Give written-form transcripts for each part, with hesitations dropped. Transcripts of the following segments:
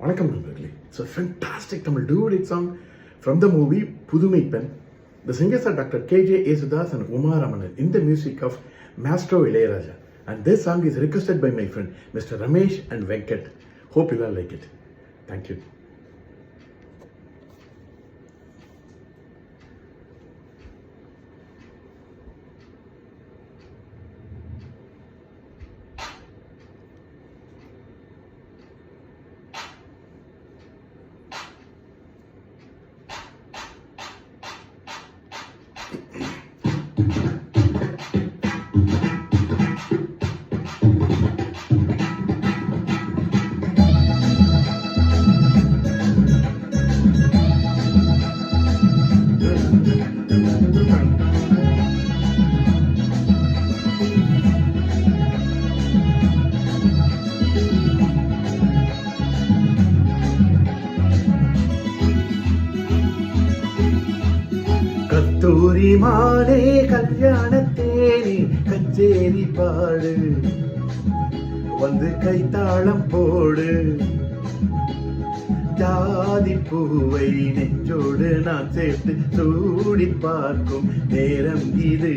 வணக்கம் நண்பர்களே. It's a fantastic Tamil duet song from the movie Pudumai Pen. The singers are Dr. K.J. Yesudas and Uma Ramanan in the music of Maestro Ilayaraja. And this song is requested by my friend Mr. Ramesh and Venkat. Hope you all like it. Thank you. கஸ்தூரி மாலே கல்யாணத்தேனி கச்சேரி பாடு, வந்து கைத்தாளம் போடு, ஜாதி பூவை நெஞ்சோடு நான் சேர்த்து சூடி பார்க்கும் நேரம் இது.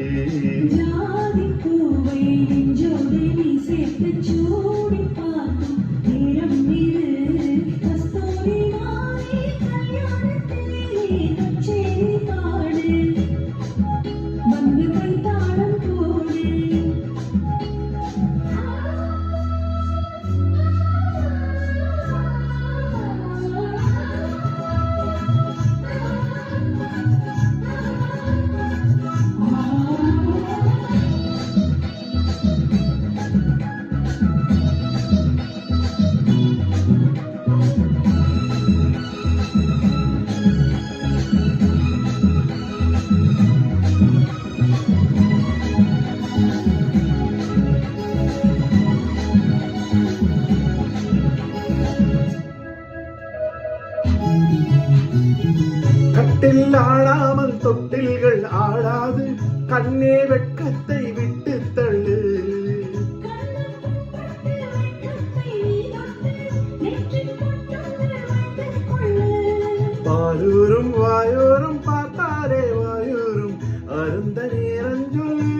ஜாதி பூவை நெஞ்சோடு நீ சேர்த்து சூடி பார்க்கும் நேரம் இது. கஸ்தூரி மாலே கல்யாணத்தேனி கச்சேரி பாடு, வந்து கைத்தாளம் போடு. கட்டில் ஆடாமல் தொட்டில்கள் ஆடாது, கண்ணே வெட்கத்தை விட்டு தள்ளு. பாலூரும் வாயோரும் பார்த்தாரே வாயூரும் அருந்த நேரம் சொல்லு.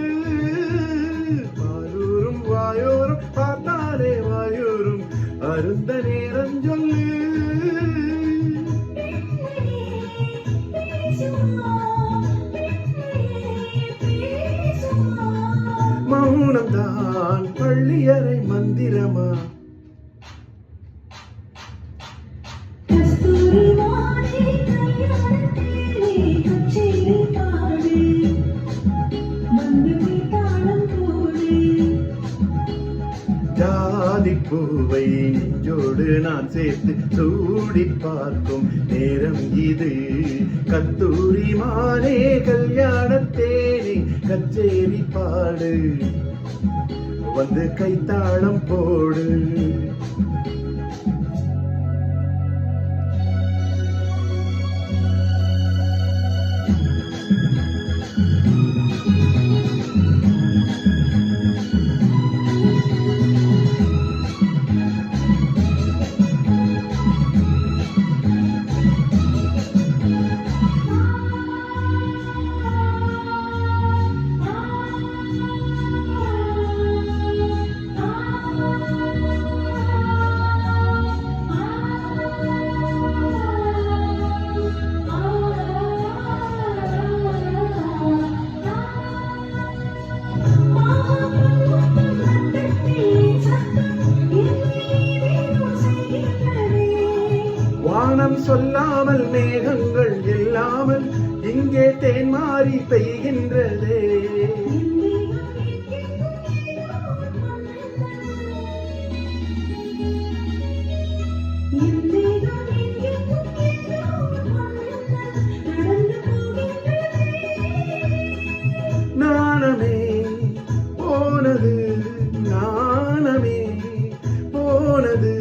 பாலூரும் வாயோரும் பார்த்தாரே வாயூரும் அருந்த நேரம் சொல்லு. மௌனம்தான் பள்ளியறை மந்திரமா? கஸ்தூரி மாலே கல்யாணத்தேனி கச்சேரி பாடு, வந்து கைத்தாளம் போடு. ஜாதி பூவை நெஞ்சோடு நான் சேர்த்து சூடி பார்க்கும் நேரம் இது. கஸ்தூரி மாலே கல்யாணத்தேனி கச்சேரி பாடு, வந்து கைத்தாளம் போடு. வானம் சொல்லாமல் மேகங்கள் இல்லாமல் இங்கே தேன் மாறி பெய்கின்றதே. நாணமே போனது, நாணமே போனது.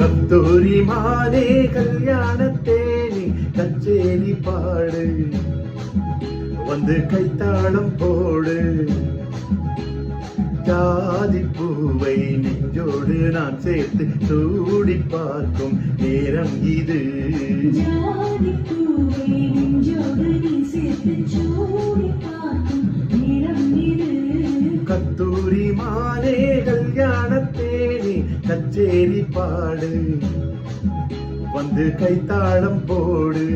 கஸ்தூரி மாலே கல்யாணத்தேனி கச்சேரி பாடு, வந்து கைத்தாளம் போடு. ஜாதி பூவை நெஞ்சோடு நான் சேர்த்து சூடி பார்க்கும் நேரம் இது. ஜாதி பூவை நெஞ்சோடு நீ சேர்த்து சூடி பார்க்கும் நேரம் இது. கத்தூரி மானே கல்யாணத்தேனி கச்சேரி பாடு, வந்து கைத்தாளம் போடு.